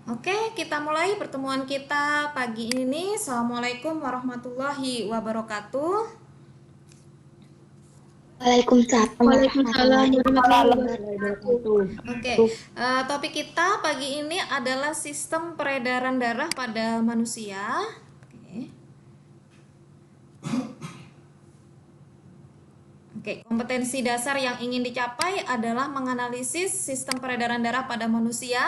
Oke, kita mulai pertemuan kita pagi ini. Assalamualaikum warahmatullahi wabarakatuh. Waalaikumsalam Waalaikumsalam warahmatullahi warahmatullahi wabarakatuh. wabarakatuh. Oke, topik kita pagi ini adalah sistem peredaran darah pada manusia. Oke. Oke, kompetensi dasar yang ingin dicapai adalah menganalisis sistem peredaran darah pada manusia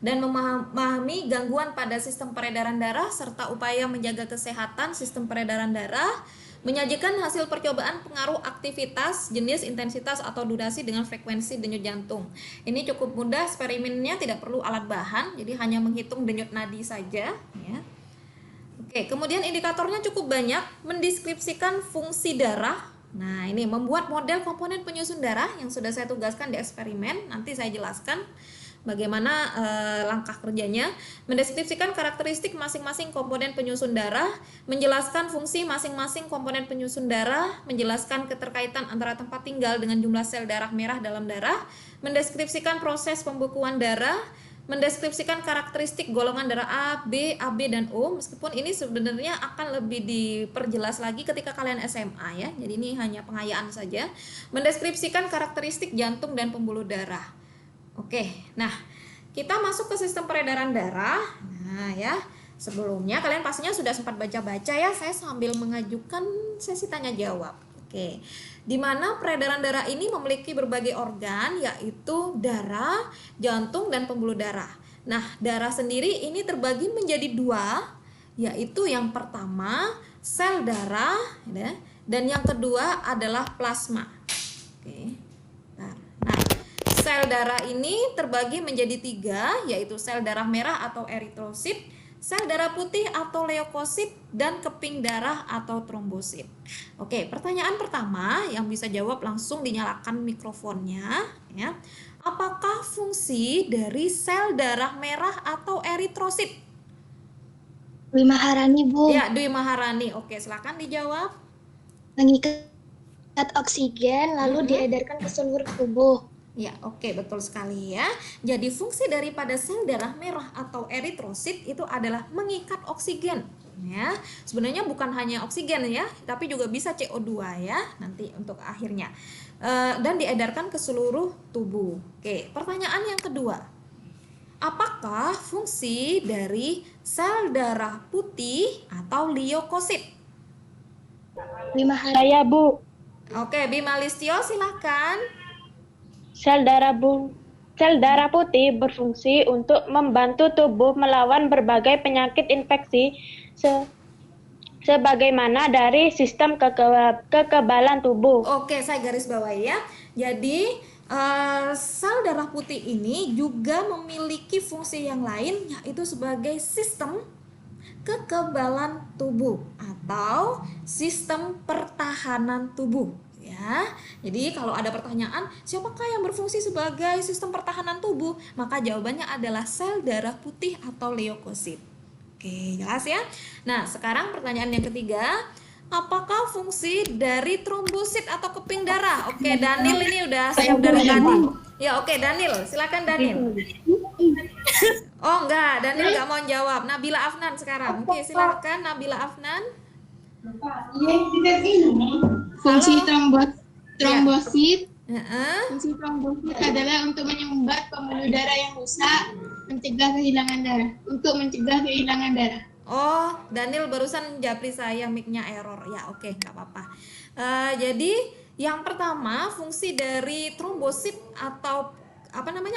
dan memahami gangguan pada sistem peredaran darah serta upaya menjaga kesehatan sistem peredaran darah, menyajikan hasil percobaan pengaruh aktivitas, jenis, intensitas atau durasi dengan frekuensi denyut jantung. Ini cukup mudah, eksperimennya tidak perlu alat bahan, jadi hanya menghitung denyut nadi saja, ya. Oke, kemudian indikatornya cukup banyak, mendeskripsikan fungsi darah. Nah, ini membuat model komponen penyusun darah yang sudah saya tugaskan di eksperimen. Nanti saya jelaskan bagaimana langkah kerjanya, mendeskripsikan karakteristik masing-masing komponen penyusun darah, menjelaskan fungsi masing-masing komponen penyusun darah, menjelaskan keterkaitan antara tempat tinggal dengan jumlah sel darah merah dalam darah, mendeskripsikan proses pembekuan darah, mendeskripsikan karakteristik golongan darah A, B, AB, dan O. Meskipun ini sebenarnya akan lebih diperjelas lagi ketika kalian SMA ya. Jadi ini hanya pengayaan saja. Mendeskripsikan karakteristik jantung dan pembuluh darah. Oke, nah kita masuk ke sistem peredaran darah. Nah ya, sebelumnya kalian pastinya sudah sempat baca-baca ya. Saya sambil mengajukan sesi tanya jawab. Oke, di mana peredaran darah ini memiliki berbagai organ, yaitu darah, jantung, dan pembuluh darah. Nah, darah sendiri ini terbagi menjadi dua, yaitu yang pertama sel darah, ya, dan yang kedua adalah plasma. Oke, nah, sel darah ini terbagi menjadi tiga, yaitu sel darah merah atau eritrosit, sel darah putih atau leukosit, dan keping darah atau trombosit. Oke, pertanyaan pertama yang bisa jawab langsung dinyalakan mikrofonnya ya. Apakah fungsi dari sel darah merah atau eritrosit? Dwi Maharani, Bu. Ya, Dwi Maharani. Oke, silakan dijawab. Mengikat oksigen lalu diedarkan ke seluruh tubuh. Ya, oke, betul sekali ya. Jadi fungsi daripada sel darah merah atau eritrosit itu adalah mengikat oksigen ya. Sebenarnya bukan hanya oksigen ya, tapi juga bisa CO2 ya nanti untuk akhirnya. Dan diedarkan ke seluruh tubuh. Oke, pertanyaan yang kedua. Apakah fungsi dari sel darah putih atau leukosit? Dwi Maharani. Saya Bu, Oke, Bima Listio silakan. sel darah putih berfungsi untuk membantu tubuh melawan berbagai penyakit infeksi sebagaimana dari sistem kekebalan tubuh. Oke, saya garis bawahi ya. Jadi sel darah putih ini juga memiliki fungsi yang lain, yaitu sebagai sistem kekebalan tubuh atau sistem pertahanan tubuh ya. Jadi kalau ada pertanyaan siapakah yang berfungsi sebagai sistem pertahanan tubuh, maka jawabannya adalah sel darah putih atau leukosit. Oke, jelas ya. Nah, sekarang pertanyaan yang ketiga, apakah fungsi dari trombosit atau keping darah? Oke, Daniel ini udah siap dari tadi. Ya, oke, Daniel, silakan Daniel. Oh enggak, Daniel nggak mau jawab. Nabila Afnan sekarang. Oke, silakan Nabila Afnan. Fungsi Halo. trombosit, Heeh. fungsi trombosit adalah untuk menyumbat pembuluh darah yang rusak, mencegah kehilangan darah. Oh, Daniel barusan japri saya mic-nya error. Ya, oke, nggak apa-apa. Jadi yang pertama fungsi dari trombosit atau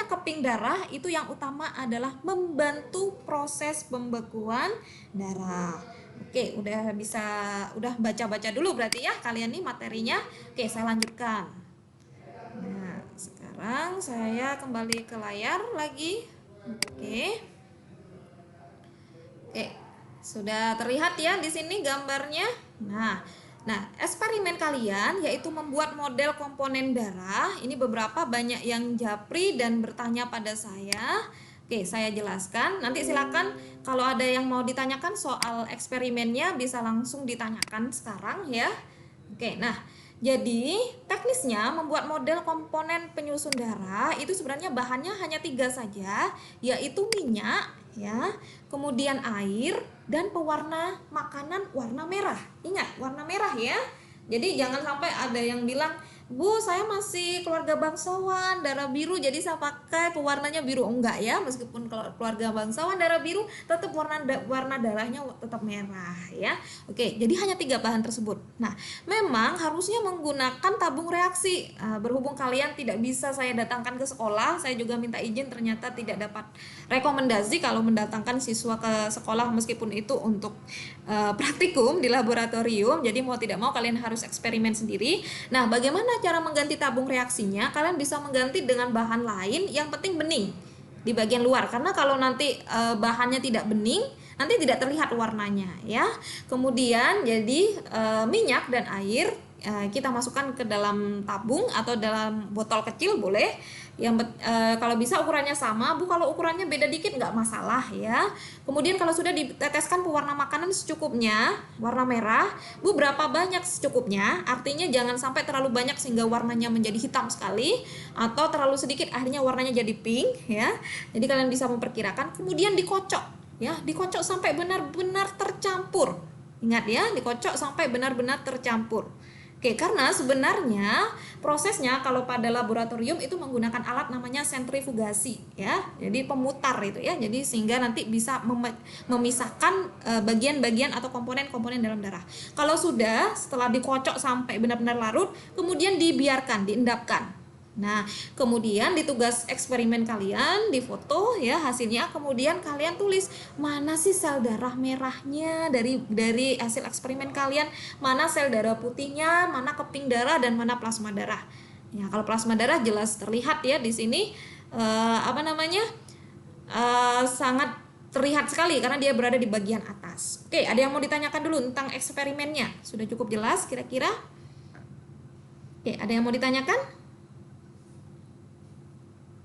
keping darah itu yang utama adalah membantu proses pembekuan darah. Oke, udah baca-baca dulu berarti ya kalian nih materinya. Oke, saya lanjutkan. Nah, sekarang saya kembali ke layar lagi. Oke. Oke, sudah terlihat ya di sini gambarnya. Nah, eksperimen kalian yaitu membuat model komponen darah. Ini beberapa banyak yang japri dan bertanya pada saya. Oke, saya jelaskan. Nanti silakan kalau ada yang mau ditanyakan soal eksperimennya bisa langsung ditanyakan sekarang ya. Oke, nah jadi teknisnya membuat model komponen penyusun darah itu sebenarnya bahannya hanya 3 saja, yaitu minyak ya, kemudian air, dan pewarna makanan warna merah. Ingat, warna merah ya. Jadi jangan sampai ada yang bilang, Bu, saya masih keluarga bangsawan darah biru, jadi saya pakai pewarnanya biru. Enggak ya, meskipun kalau keluarga bangsawan darah biru, tetap warna darahnya tetap merah ya. Oke, jadi hanya 3 bahan tersebut. Nah, memang harusnya menggunakan tabung reaksi. Berhubung kalian tidak bisa saya datangkan ke sekolah, saya juga minta izin, ternyata tidak dapat rekomendasi kalau mendatangkan siswa ke sekolah meskipun itu untuk praktikum di laboratorium. Jadi mau tidak mau kalian harus eksperimen sendiri. Nah, bagaimana cara mengganti tabung reaksinya? Kalian bisa mengganti dengan bahan lain, yang penting bening di bagian luar, karena kalau nanti bahannya tidak bening, nanti tidak terlihat warnanya ya. Kemudian jadi minyak dan air kita masukkan ke dalam tabung atau dalam botol kecil boleh, yang kalau bisa ukurannya sama, Bu. Kalau ukurannya beda dikit nggak masalah ya. Kemudian kalau sudah diteteskan pewarna makanan secukupnya, warna merah, Bu, berapa banyak secukupnya, artinya jangan sampai terlalu banyak sehingga warnanya menjadi hitam sekali, atau terlalu sedikit akhirnya warnanya jadi pink ya. Jadi kalian bisa memperkirakan. Kemudian dikocok ya, dikocok sampai benar-benar tercampur. Ingat ya, dikocok sampai benar-benar tercampur. Oke, karena sebenarnya prosesnya kalau pada laboratorium itu menggunakan alat namanya sentrifugasi ya. Jadi pemutar itu ya. Jadi sehingga nanti bisa memisahkan bagian-bagian atau komponen-komponen dalam darah. Kalau sudah setelah dikocok sampai benar-benar larut, kemudian dibiarkan, diendapkan. Nah, kemudian di tugas eksperimen kalian difoto ya hasilnya, kemudian kalian tulis mana sih sel darah merahnya dari hasil eksperimen kalian, mana sel darah putihnya, mana keping darah, dan mana plasma darah. Ya, kalau plasma darah jelas terlihat ya di sini sangat terlihat sekali karena dia berada di bagian atas. Oke, ada yang mau ditanyakan dulu tentang eksperimennya? Sudah cukup jelas kira-kira? Oke, ada yang mau ditanyakan?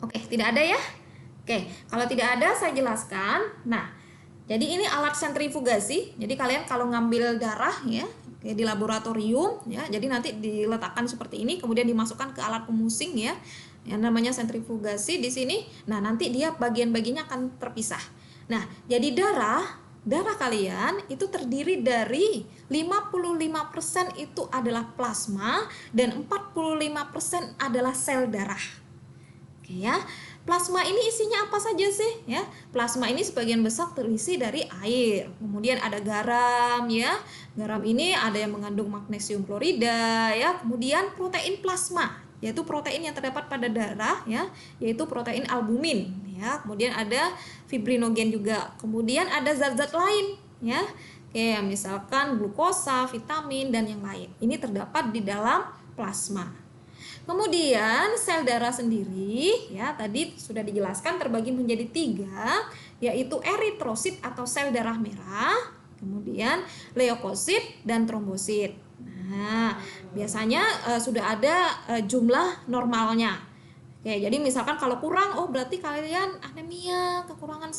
Oke, tidak ada ya? Oke, kalau tidak ada saya jelaskan. Nah, jadi ini alat sentrifugasi. Jadi kalian kalau ngambil darah ya di laboratorium ya, jadi nanti diletakkan seperti ini, kemudian dimasukkan ke alat pemusing ya, yang namanya sentrifugasi di sini. Nah, nanti dia bagian-bagiannya akan terpisah. Nah, jadi darah kalian itu terdiri dari 55% itu adalah plasma dan 45% adalah sel darah. Ya, plasma ini isinya apa saja sih ya? Plasma ini sebagian besar terisi dari air. Kemudian ada garam ya. Garam ini ada yang mengandung magnesium klorida ya. Kemudian protein plasma, yaitu protein yang terdapat pada darah ya, yaitu protein albumin ya. Kemudian ada fibrinogen juga. Kemudian ada zat-zat lain ya. Kayak misalkan glukosa, vitamin, dan yang lain. Ini terdapat di dalam plasma. Kemudian sel darah sendiri ya tadi sudah dijelaskan terbagi menjadi 3, yaitu eritrosit atau sel darah merah, kemudian leukosit dan trombosit. Nah, biasanya sudah ada jumlah normalnya. Oke, jadi misalkan kalau kurang, oh berarti kalian anemia, kekurangan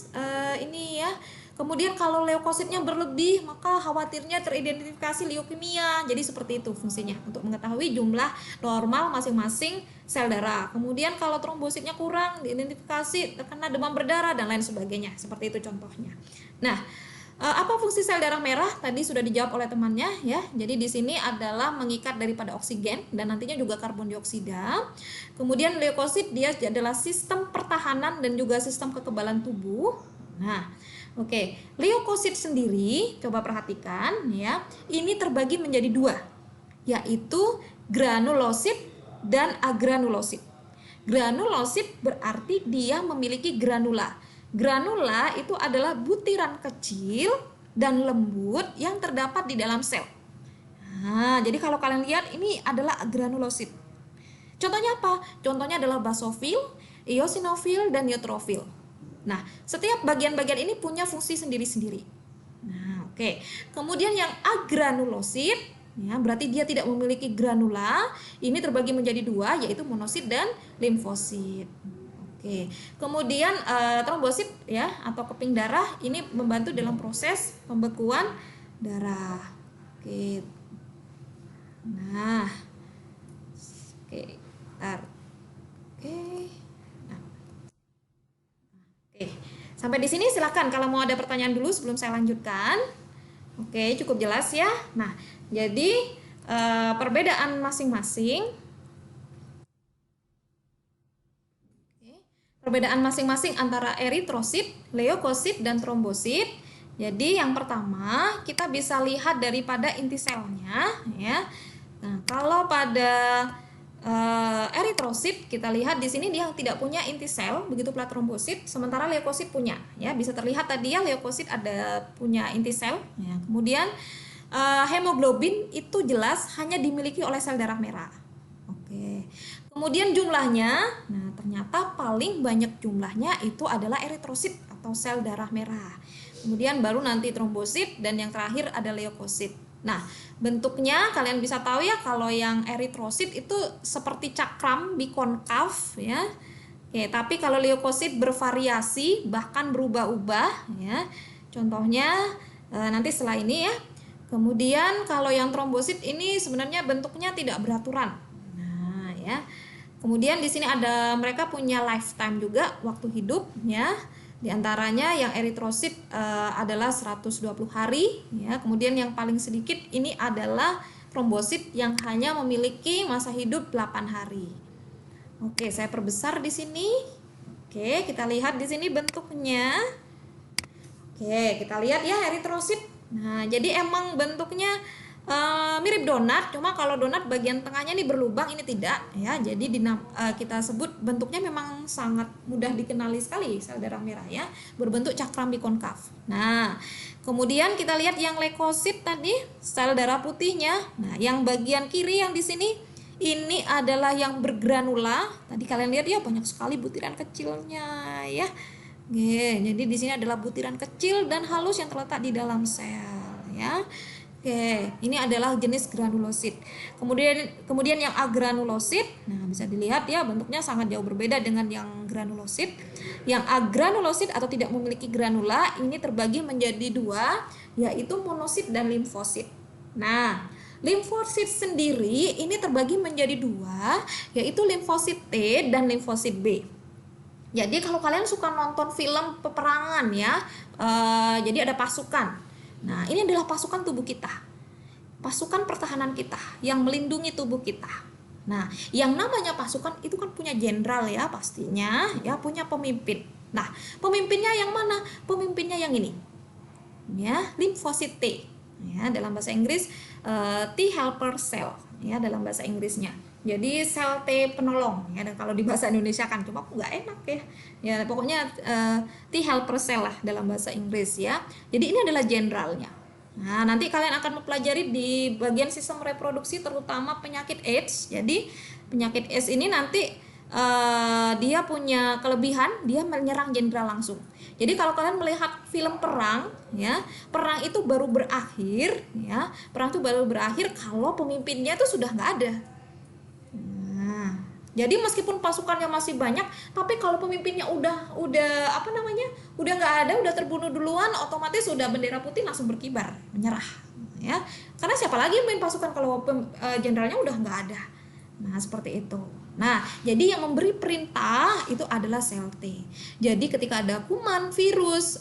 ini ya. Kemudian kalau leukositnya berlebih, maka khawatirnya teridentifikasi leukemia. Jadi seperti itu fungsinya untuk mengetahui jumlah normal masing-masing sel darah. Kemudian kalau trombositnya kurang, diidentifikasi terkena demam berdarah dan lain sebagainya. Seperti itu contohnya. Nah, apa fungsi sel darah merah? Tadi sudah dijawab oleh temannya ya. Jadi di sini adalah mengikat daripada oksigen dan nantinya juga karbon dioksida. Kemudian leukosit dia adalah sistem pertahanan dan juga sistem kekebalan tubuh. Nah, oke, leukosit sendiri coba perhatikan ya. Ini terbagi menjadi 2, yaitu granulosit dan agranulosit. Granulosit berarti dia memiliki granula. Granula itu adalah butiran kecil dan lembut yang terdapat di dalam sel. Nah, jadi kalau kalian lihat ini adalah granulosit. Contohnya apa? Contohnya adalah basofil, eosinofil, dan neutrofil. Nah, setiap bagian-bagian ini punya fungsi sendiri-sendiri. Nah, oke. Kemudian yang agranulosit, ya, berarti dia tidak memiliki granula. Ini terbagi menjadi 2, yaitu monosit dan limfosit. Oke. Kemudian trombosit ya atau keping darah ini membantu dalam proses pembekuan darah. Oke. Nah, oke. Bentar. Oke. Nah. Oke. Sampai di sini silakan kalau mau ada pertanyaan dulu sebelum saya lanjutkan. Oke, cukup jelas ya. Nah, jadi perbedaan masing-masing. Perbedaan masing-masing antara eritrosit, leukosit, dan trombosit. Jadi yang pertama kita bisa lihat daripada inti selnya ya. Nah, kalau pada eritrosit kita lihat di sini dia tidak punya inti sel, begitu pula trombosit, sementara leukosit punya ya. Bisa terlihat tadi ya leukosit ada punya inti sel ya. Kemudian hemoglobin itu jelas hanya dimiliki oleh sel darah merah. Oke. Kemudian jumlahnya, nah ternyata paling banyak jumlahnya itu adalah eritrosit atau sel darah merah. Kemudian baru nanti trombosit dan yang terakhir ada leukosit. Nah, bentuknya kalian bisa tahu ya kalau yang eritrosit itu seperti cakram bikonkav ya. Oke, tapi kalau leukosit bervariasi bahkan berubah-ubah ya. Contohnya nanti setelah ini ya. Kemudian kalau yang trombosit ini sebenarnya bentuknya tidak beraturan. Nah, ya. Kemudian di sini ada mereka punya lifetime juga waktu hidup ya. Di antaranya yang eritrosit adalah 120 hari ya. Kemudian yang paling sedikit ini adalah trombosit yang hanya memiliki masa hidup 8 hari. Oke, saya perbesar di sini. Oke, kita lihat di sini bentuknya. Oke, kita lihat ya eritrosit. Nah, jadi emang bentuknya mirip donat, cuma kalau donat bagian tengahnya ini berlubang, ini tidak ya. Jadi kita sebut bentuknya memang sangat mudah dikenali sekali sel darah merah ya, berbentuk cakram bikonkav. Nah, kemudian kita lihat yang leukosit tadi, sel darah putihnya. Nah, yang bagian kiri yang di sini ini adalah yang bergranula. Tadi kalian lihat ya banyak sekali butiran kecilnya ya. Oke, jadi di sini adalah butiran kecil dan halus yang terletak di dalam sel ya. Oke, ini adalah jenis granulosit. Kemudian yang agranulosit, nah bisa dilihat ya bentuknya sangat jauh berbeda dengan yang granulosit. Yang agranulosit atau tidak memiliki granula ini terbagi menjadi dua, yaitu monosit dan limfosit. Nah, limfosit sendiri ini terbagi menjadi dua, yaitu limfosit T dan limfosit B. Jadi kalau kalian suka nonton film peperangan ya, jadi ada pasukan. Nah, ini adalah pasukan tubuh kita, pasukan pertahanan kita yang melindungi tubuh kita. Nah, yang namanya pasukan itu kan punya jenderal ya pastinya, ya punya pemimpin. Nah, pemimpinnya yang mana? Pemimpinnya yang ini, ya limfosit T, ya dalam bahasa Inggris T helper cell, ya dalam bahasa Inggrisnya. Jadi sel T penolong ya, dan kalau di bahasa Indonesia kan cuma nggak enak ya. Ya pokoknya T helper cell lah dalam bahasa Inggris ya. Jadi ini adalah jenderalnya. Nah, nanti kalian akan mempelajari di bagian sistem reproduksi terutama penyakit AIDS. Jadi penyakit AIDS ini nanti dia punya kelebihan, dia menyerang jenderal langsung. Jadi kalau kalian melihat film perang ya, perang itu baru berakhir ya. Perang itu baru berakhir kalau pemimpinnya itu sudah nggak ada. Jadi meskipun pasukannya masih banyak, tapi kalau pemimpinnya udah nggak ada, udah terbunuh duluan, otomatis sudah bendera putih langsung berkibar, menyerah, ya. Karena siapa lagi yang main pasukan kalau jenderalnya udah nggak ada. Nah seperti itu. Nah jadi yang memberi perintah itu adalah sel T. Jadi ketika ada kuman, virus,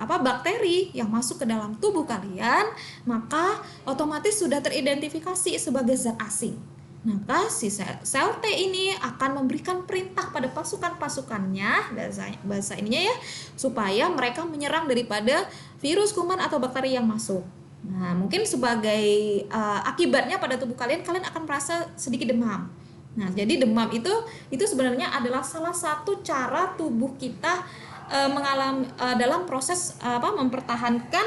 bakteri yang masuk ke dalam tubuh kalian, maka otomatis sudah teridentifikasi sebagai zat asing. Maka si sel T ini akan memberikan perintah pada pasukan-pasukannya, bahasa ininya ya, supaya mereka menyerang daripada virus, kuman atau bakteri yang masuk. Nah, mungkin sebagai akibatnya pada tubuh kalian akan merasa sedikit demam. Nah, jadi demam itu sebenarnya adalah salah satu cara tubuh kita mengalami dalam proses mempertahankan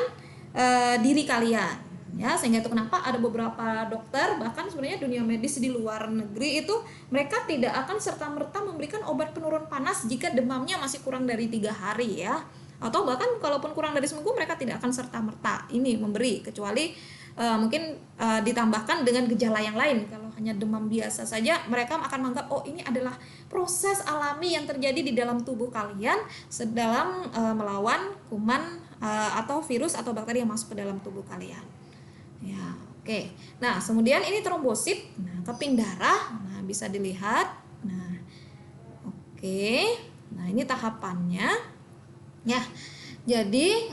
diri kalian. Ya, sehingga itu kenapa ada beberapa dokter, bahkan sebenarnya dunia medis di luar negeri itu mereka tidak akan serta-merta memberikan obat penurun panas jika demamnya masih kurang dari 3 hari ya. Atau bahkan kalaupun kurang dari seminggu mereka tidak akan serta-merta ini memberi, kecuali mungkin ditambahkan dengan gejala yang lain. Kalau hanya demam biasa saja mereka akan menganggap oh ini adalah proses alami yang terjadi di dalam tubuh kalian dalam melawan kuman atau virus atau bakteri yang masuk ke dalam tubuh kalian. Ya, oke. Nah, kemudian ini trombosit. Nah, keping darah. Nah, bisa dilihat. Nah, oke. Nah, ini tahapannya. Ya, jadi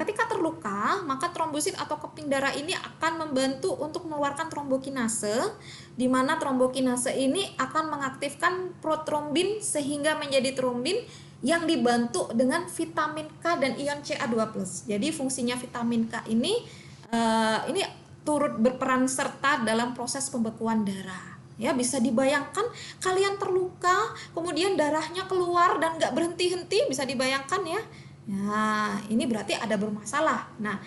ketika terluka, maka trombosit atau keping darah ini akan membantu untuk mengeluarkan trombokinase, di mana trombokinase ini akan mengaktifkan protrombin sehingga menjadi trombin yang dibantu dengan vitamin K dan ion Ca2+. Jadi fungsinya vitamin K ini turut berperan serta dalam proses pembekuan darah. Ya, bisa dibayangkan kalian terluka, kemudian darahnya keluar dan nggak berhenti-henti, bisa dibayangkan ya. Nah, ini berarti ada bermasalah. Nah,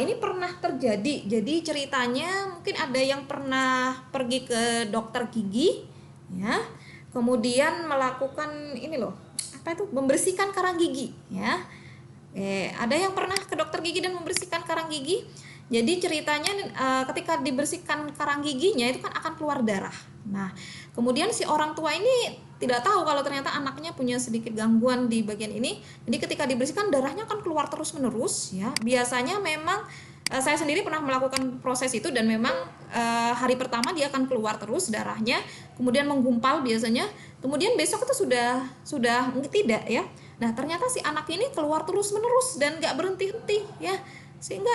ini pernah terjadi. Jadi ceritanya mungkin ada yang pernah pergi ke dokter gigi, ya, kemudian melakukan ini loh, apa itu, membersihkan karang gigi, ya. Ada yang pernah ke dokter gigi dan membersihkan karang gigi. Jadi ceritanya ketika dibersihkan karang giginya itu kan akan keluar darah. Nah, kemudian si orang tua ini tidak tahu kalau ternyata anaknya punya sedikit gangguan di bagian ini. Jadi ketika dibersihkan darahnya akan keluar terus-menerus ya. Biasanya memang saya sendiri pernah melakukan proses itu dan memang hari pertama dia akan keluar terus darahnya, kemudian menggumpal biasanya. Kemudian besok itu sudah tidak ya. Nah, ternyata si anak ini keluar terus-menerus dan nggak berhenti-henti ya. Sehingga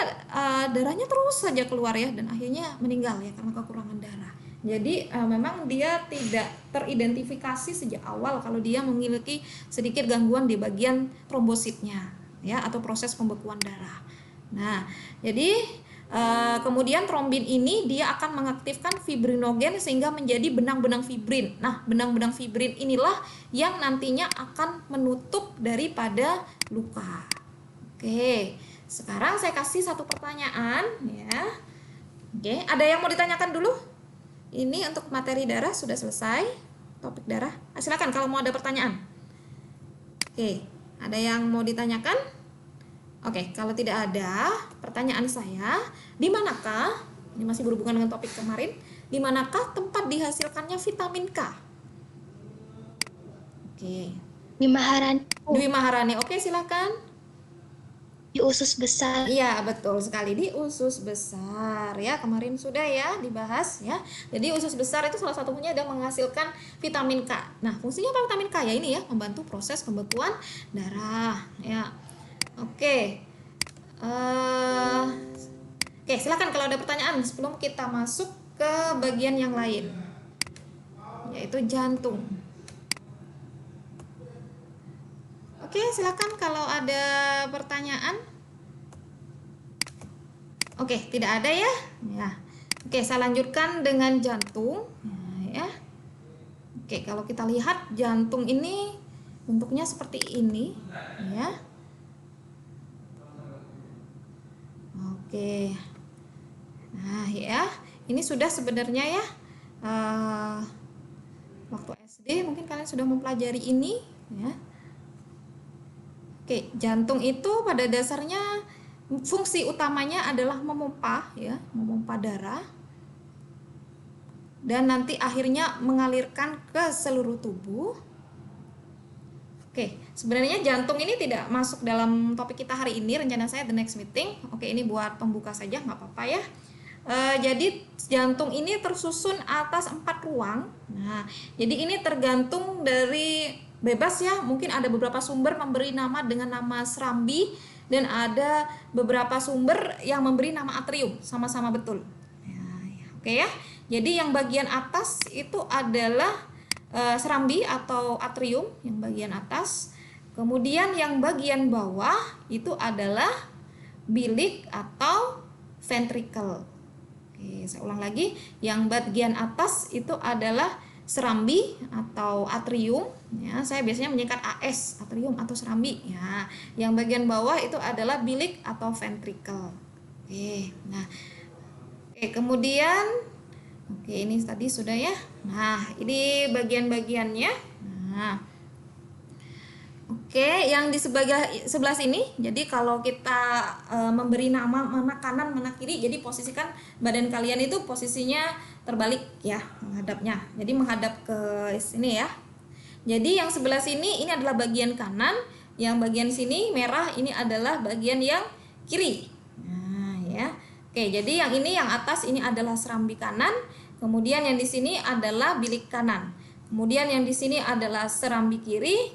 darahnya terus saja keluar ya, dan akhirnya meninggal ya karena kekurangan darah. Jadi memang dia tidak teridentifikasi sejak awal kalau dia memiliki sedikit gangguan di bagian trombositnya ya, atau proses pembekuan darah. Nah, jadi kemudian trombin ini dia akan mengaktifkan fibrinogen sehingga menjadi benang-benang fibrin. Nah, benang-benang fibrin inilah yang nantinya akan menutup daripada luka. Oke. Sekarang saya kasih satu pertanyaan ya. Oke, ada yang mau ditanyakan dulu? Ini untuk materi darah sudah selesai. Topik darah. Silakan kalau mau ada pertanyaan. Oke, ada yang mau ditanyakan? Oke, kalau tidak ada, pertanyaan saya, di manakah, ini masih berhubungan dengan topik kemarin, di manakah tempat dihasilkannya vitamin K? Oke. Di Maharani. Dwi Maharani. Oke, silakan. Di usus besar. Iya, betul sekali, di usus besar ya. Kemarin sudah ya dibahas ya. Jadi usus besar itu salah satunya ada menghasilkan vitamin K. Nah, fungsinya apa vitamin K ya? Ini ya, membantu proses pembekuan darah ya. Oke. Oke, silakan kalau ada pertanyaan sebelum kita masuk ke bagian yang lain, yaitu jantung. Oke, silakan kalau ada pertanyaan. Oke, tidak ada ya. Ya. Oke, saya lanjutkan dengan jantung. Ya. Oke, kalau kita lihat jantung ini bentuknya seperti ini, ya. Oke. Nah, ya. Ini sudah sebenarnya ya. Waktu SD mungkin kalian sudah mempelajari ini, ya. Oke, jantung itu pada dasarnya fungsi utamanya adalah memompa ya, memompa darah dan nanti akhirnya mengalirkan ke seluruh tubuh. Oke, sebenarnya jantung ini tidak masuk dalam topik kita hari ini, rencana saya the next meeting. Oke, ini buat pembuka saja, nggak apa-apa ya. Jadi jantung ini tersusun atas 4 ruang. Nah, jadi ini tergantung dari bebas ya, mungkin ada beberapa sumber memberi nama dengan nama serambi dan ada beberapa sumber yang memberi nama atrium, sama-sama betul ya, oke ya. Jadi yang bagian atas itu adalah serambi atau atrium, yang bagian atas. Kemudian yang bagian bawah itu adalah bilik atau ventricle. Oke, saya ulang lagi, yang bagian atas itu adalah serambi atau atrium ya, saya biasanya menyingkat AS, atrium atau serambi ya. Yang bagian bawah itu adalah bilik atau ventricle. Oke, nah kemudian ini tadi sudah ya. Nah, ini bagian-bagiannya. Nah, yang di sebelah sini, jadi kalau kita memberi nama mana kanan mana kiri, jadi posisikan badan kalian itu posisinya terbalik ya, menghadapnya. Jadi menghadap ke sini ya. Jadi yang sebelah sini ini adalah bagian kanan, yang bagian sini merah ini adalah bagian yang kiri. Nah, ya. Oke, jadi yang ini yang atas ini adalah serambi kanan, kemudian yang di sini adalah bilik kanan. Kemudian yang di sini adalah serambi kiri,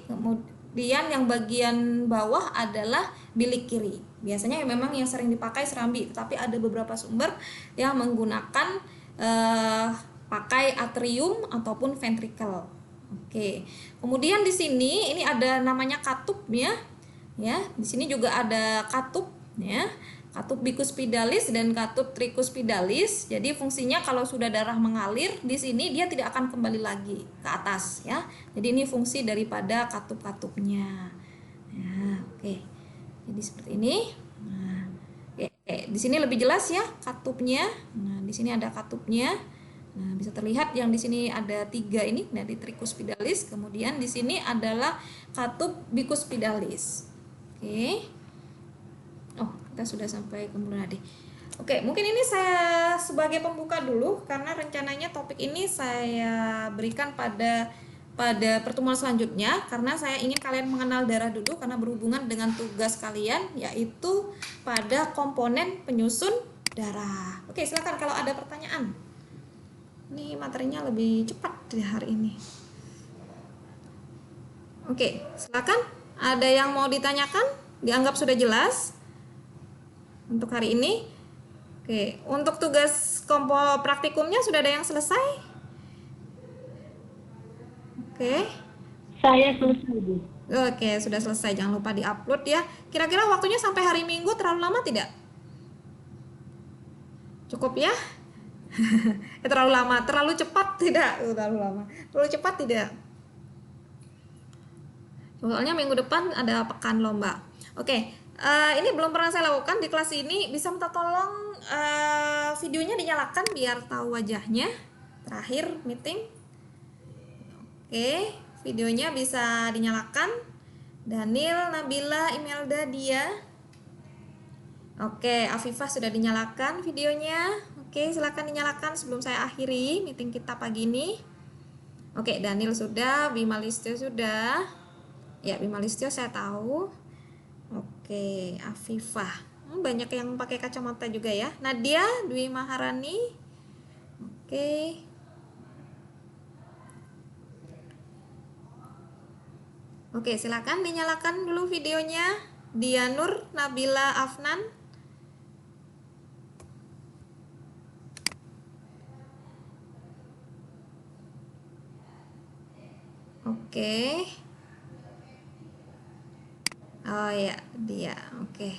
Kemudian yang bagian bawah adalah bilik kiri. Biasanya memang yang sering dipakai serambi, tetapi ada beberapa sumber yang menggunakan pakai atrium ataupun ventricle. Oke. Kemudian di sini ini ada namanya katupnya, ya. Di sini juga ada katup, ya. Katup bicuspidalis dan katup tricuspidalis. Jadi fungsinya kalau sudah darah mengalir di sini dia tidak akan kembali lagi ke atas, ya. Jadi ini fungsi daripada katup-katupnya. Ya, oke. Jadi seperti ini. Nah, oke. Di sini lebih jelas ya katupnya. Nah, di sini ada katupnya. Nah, bisa terlihat yang di sini ada 3 ini dari tricuspidalis. Kemudian di sini adalah katup bicuspidalis. Oke. Oh, kita sudah sampai ke nadi. Oke, mungkin ini saya sebagai pembuka dulu karena rencananya topik ini saya berikan pada pertemuan selanjutnya karena saya ingin kalian mengenal darah dulu karena berhubungan dengan tugas kalian yaitu pada komponen penyusun darah. Oke, silakan kalau ada pertanyaan. Ini materinya lebih cepat di hari ini. Oke, silakan. Ada yang mau ditanyakan? Dianggap sudah jelas untuk hari ini. Oke, untuk tugas praktikumnya sudah ada yang selesai? Oke. Saya selesai, Bu. Oke, sudah selesai. Jangan lupa diupload ya. Kira-kira waktunya sampai hari Minggu terlalu lama tidak? Cukup ya? Terlalu lama, terlalu cepat tidak? Terlalu lama. Terlalu cepat tidak? Soalnya minggu depan ada pekan lomba. Oke, ini belum pernah saya lakukan di kelas ini. Bisa minta tolong videonya dinyalakan biar tahu wajahnya. Terakhir meeting. Oke, videonya bisa dinyalakan. Daniel, Nabila, Imelda, Dia. Oke, Afifah sudah dinyalakan videonya. Oke, silakan dinyalakan sebelum saya akhiri meeting kita pagi ini. Oke, Daniel sudah, Bima Listio sudah. Ya, Bima Listio saya tahu. Oke, Afifah. Banyak yang pakai kacamata juga ya. Nadia, Dwi Maharani. Oke. Oke, silakan dinyalakan dulu videonya. Dianur, Nabila, Afnan. Oke. Oh ya, dia. Oke.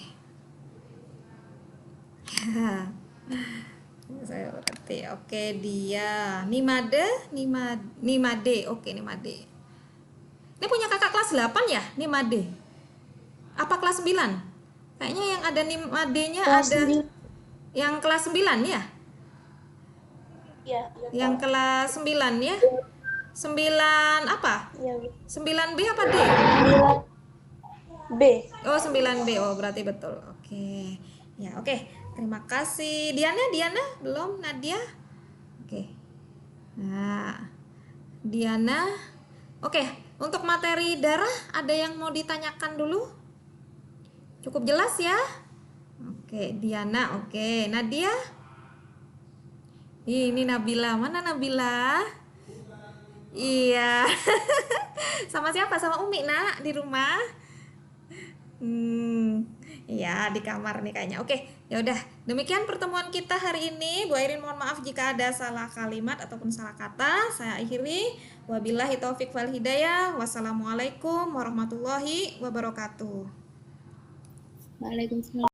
Saya berarti. Oke, dia. Nimade. Oke, Nimade. Ini punya kakak kelas 8 ya, Nimade? Apa kelas 9? Kayaknya yang ada Nimade-nya ada 9. yang kelas 9 ya? Iya. Yang kelas 9 ya? 9 apa? Iya. 9B apa D? 9B. Oh, 9B. Oh, berarti betul. Oke. Ya, oke. Terima kasih. Diana belum? Nadia? Oke. Nah, Diana. Oke, untuk materi darah ada yang mau ditanyakan dulu? Cukup jelas ya? Oke, Diana. Oke, Nadia. Ini Nabila. Mana Nabila? Iya. Sama siapa? Sama Umi, Nak, di rumah. Ya, di kamar nih kayaknya. Oke, ya udah. Demikian pertemuan kita hari ini. Bu Airin mohon maaf jika ada salah kalimat ataupun salah kata. Saya akhiri. Wabillahi taufik wal hidayah. Wassalamualaikum warahmatullahi wabarakatuh. Waalaikumsalam.